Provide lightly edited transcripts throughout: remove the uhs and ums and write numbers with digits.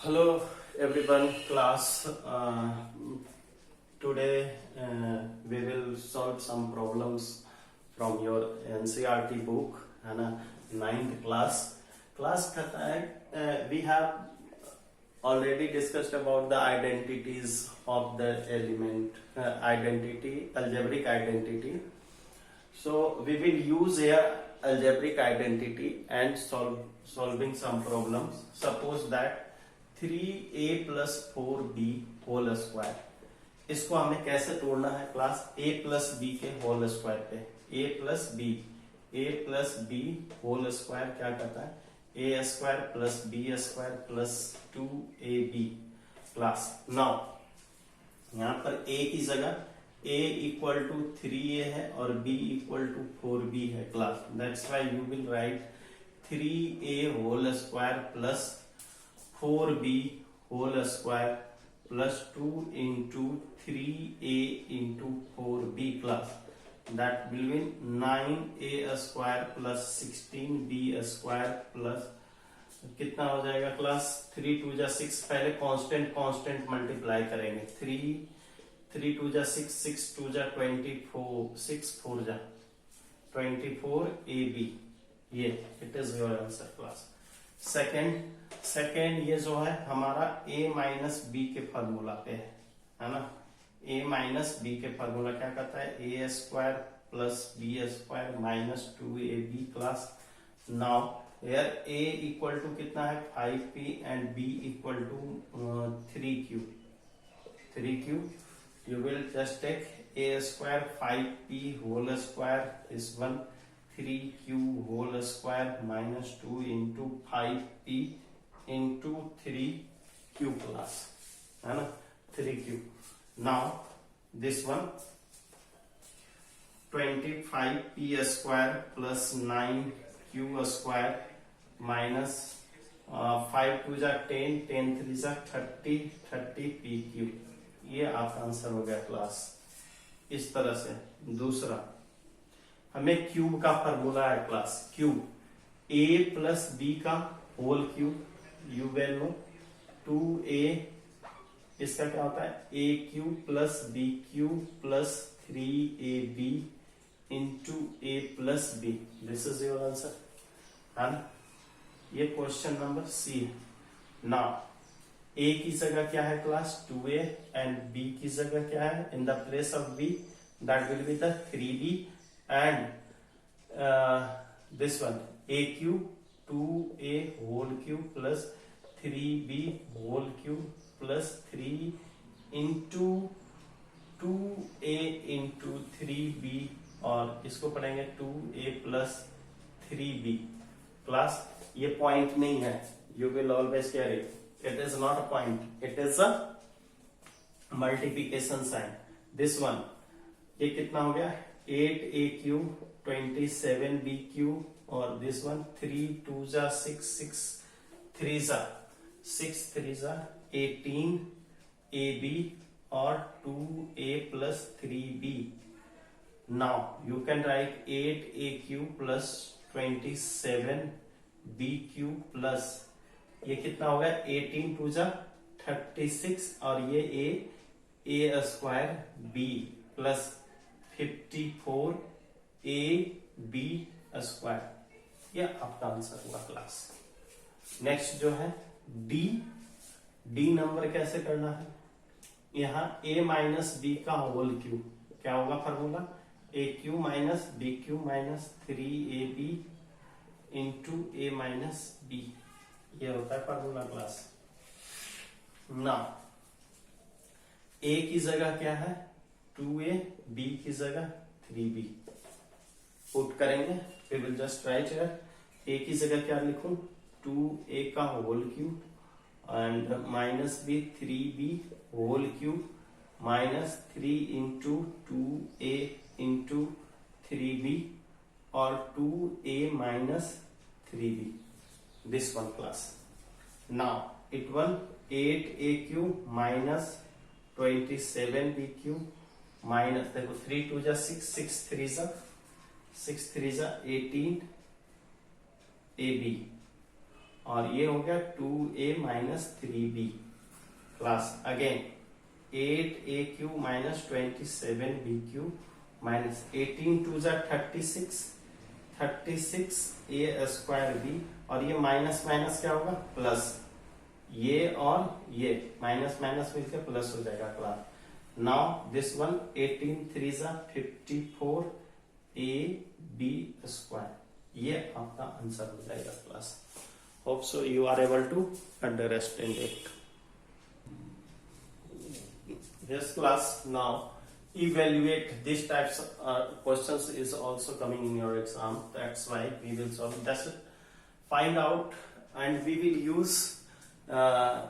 Hello everyone, class. Today we will solve some problems from your NCERT book, है ना, 9th class. Class कहता है we have already discussed about the identities of the element, algebraic identity. So we will use here algebraic identity and solving some problems. Suppose that 3a plus 4b whole square, इसको हमें कैसे तोड़ना है class? a plus B के whole square पे a plus B whole square क्या करता है? a square plus B square plus 2ab class. Now यहाँ पर a की जगह a इक्वल टू 3a है और b इक्वल टू 4b है class. That's why you will write 3a whole square plus 4b whole square plus 2 into 3a into 4b class. That will be 9a square plus 16b square plus कितना हो जाएगा class? 3 2 जा 6. पहले constant multiply करेंगे. 3 2 जा 6, 6 2 जा 24, 6 4 जा 24ab. ये it is your answer class. Second ये जो है हमारा a माइनस बी के फॉर्मूला पे है ना. a माइनस बी के फॉर्मूला क्या कहता है? a square plus B square minus 2ab class. Now here a equal to कितना है? 5p and b equal to 3q. You will just take a square 5p whole square is 1, 3q whole square minus 2 into 5p into 3q class, है ना, 3q. Now this one 25p square plus 9q square minus 5 2 जा 10, 10 3 जा 30, 30pq. ये आपका answer हो गया class. इस तरह से दूसरा हमें क्यूब का फॉर्मूला है class. Cube a plus B का whole cube, you well know. 2a इसका क्या होता है? a cube plus B cube plus 3ab into a plus B. This is your answer, है ना. ये क्वेश्चन नंबर सी है. नाउ a की जगह क्या है क्लास? 2a एंड b की जगह क्या है? In the place of b that will be the 3b and this one a cube 2a whole cube plus 3b whole cube plus 3 into 2a into 3b और इसको पढ़ेंगे 2a plus 3b class. ये point नहीं है. You will always carry it is not a point, it is a multiplication sign. This one ये कितना हो गया? 8a क्यूब 27b क्यूब और this one 3 2 जा 6, 6 3 जा 18ab और 2a plus 3b. Now you can write 8a cube plus 27b cube plus ये कितना हो गया? 18 2 जा 36 और ये a square b plus 54 a b square. ये आपका आंसर हुआ क्लास. नेक्स्ट जो है डी नंबर कैसे करना है? यहाँ a माइनस बी का होल क्यूब क्या होगा formula? a cube minus B cube minus 3ab into a minus B. ये होता है फॉर्मूला क्लास. ना a की जगह क्या है? 2a, b की जगह 3b पुट करेंगे. We will just write here a की जगह क्या लिखूं? 2a का whole cube and minus b 3b whole cube minus 3 into 2a into 3b और 2a minus 3b. This one class. Now it will 8a cube minus 27b cube minus देखो 3 2 जा 6, 6 3 जा 18 ab और ये हो गया 2a minus 3b class. Again 8a³ minus 27b³ minus 18 2 जा 36 36a² और ये माइनस माइनस क्या होगा प्लस, ये और ये माइनस माइनस मिलकर प्लस हो जाएगा क्लास। नाउ दिस वन 18 3 जा 54ab², ये आपका आंसर हो जाएगा class. Hope so you are able to understand it. Yes class, now evaluate these types questions is also coming in your exam, that's why we will solve that's it. Find out and we will use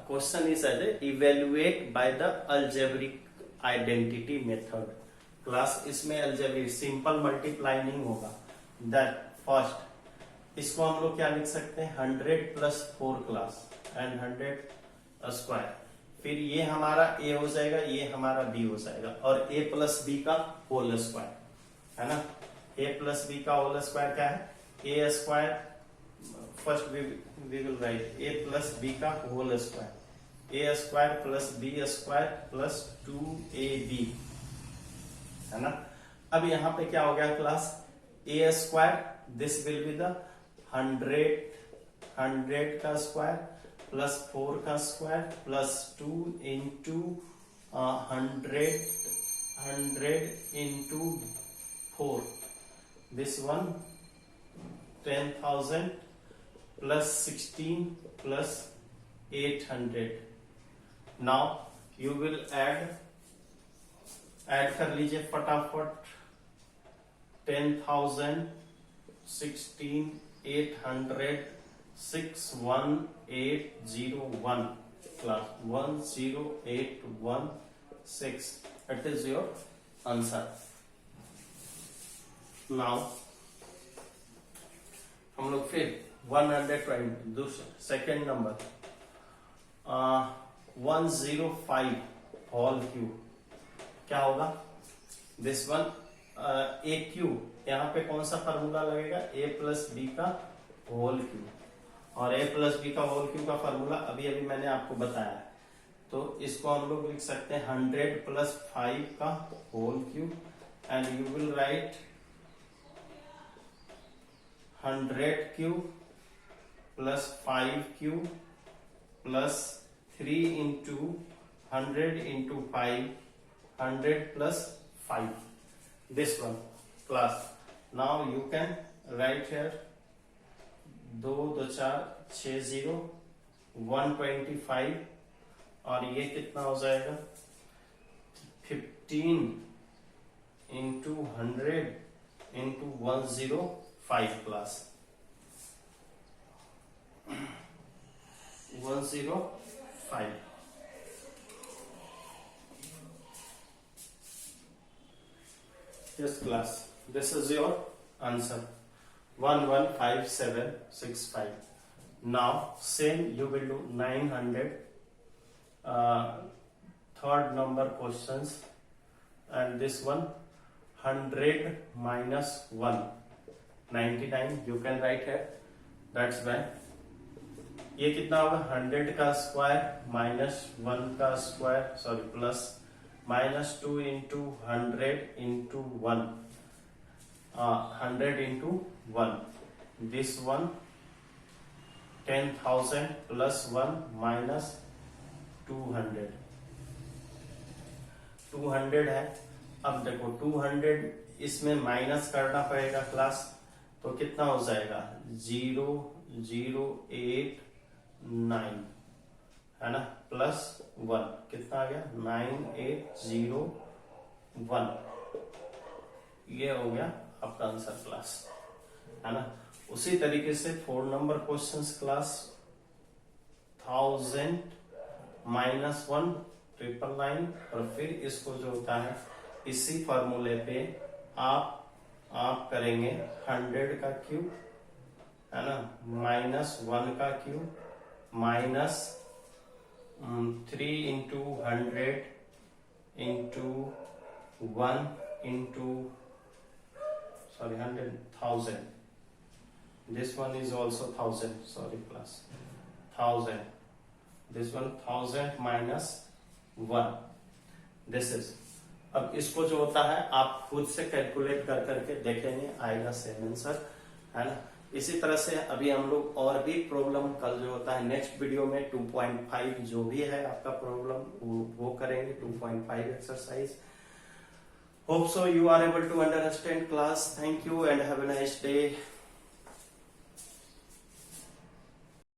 question is as a evaluate by the algebraic identity method class। इसमें algebraic simple multiply नहीं होगा, that first इसको हम लोग क्या लिख सकते हैं 100 plus 4 क्लास and 100 स्क्वायर, फिर ये हमारा a हो जाएगा, ये हमारा b हो जाएगा और a प्लस b का होल स्क्वायर है ना। a प्लस b का होल स्क्वायर क्या है a square, first we will write a plus b का whole square, a square plus b square plus 2ab है ना। अब यहाँ पे क्या हो गया class a square, this will be the 100 का स्क्वायर प्लस 4 का square plus 2 into 100 into 4, this one 10,000 plus 16 plus 800। Now you will add कर लीजिए फटाफट 10,000 16 800 61801 class 10816, that is your answer। now हम लोग फिर 120 दूसरा सेकेंड नंबर 105 होल क्यूब क्या होगा, दिस वन ए क्यूब, यहाँ पे कौन सा फॉर्मूला लगेगा a प्लस बी का होल क्यूब, और a प्लस बी का होल क्यूब का फॉर्मूला अभी अभी मैंने आपको बताया है। तो इसको हम लोग लिख सकते हैं 100 प्लस 5 का whole cube and you will write 100 cube plus 5 cube plus 3 into 100 into 5 100 plus 5, this one class. Now you can write here 2 2 4 6 0 125 और ये कितना हो जाएगा 15 into 100 into 105 class 105। Yes class, this is your answer 115765। now same you will do 900 third number questions and this one 100 minus 1 99 you can write here, that's why ये कितना होगा 100 का square minus 1 का square sorry plus minus 2 into 100 into 1 100 into 1, this one 10,000 plus 1 minus 200 है। अब देखो 200 इसमें minus करना पड़ेगा क्लास, तो कितना हो जाएगा 0089 है ना प्लस 1 कितना आ गया 9801, ये हो गया आपका आंसर क्लास है ना। उसी तरीके से 4 नंबर क्वेश्चंस क्लास 1000 माइनस 1 999 और फिर इसको जो होता है इसी फॉर्मूले पे आप करेंगे 100 का क्यूब है ना माइनस 1 का cube minus 3 into 100 into 1 into 100,000 This one is also 1000. Sorry class, 1000. This one 1000 minus 1. This is, अब इसको जो होता है आप खुद से कैलकुलेट कर करके देखेंगे, आएगा सेम आंसर, है ना। इसी तरह से अभी हम लोग और भी प्रॉब्लम कल जो होता है नेक्स्ट वीडियो में 2.5 जो भी है आपका प्रॉब्लम वो करेंगे, 2.5 exercise. Hope so you are able to understand class. Thank you and have a nice day.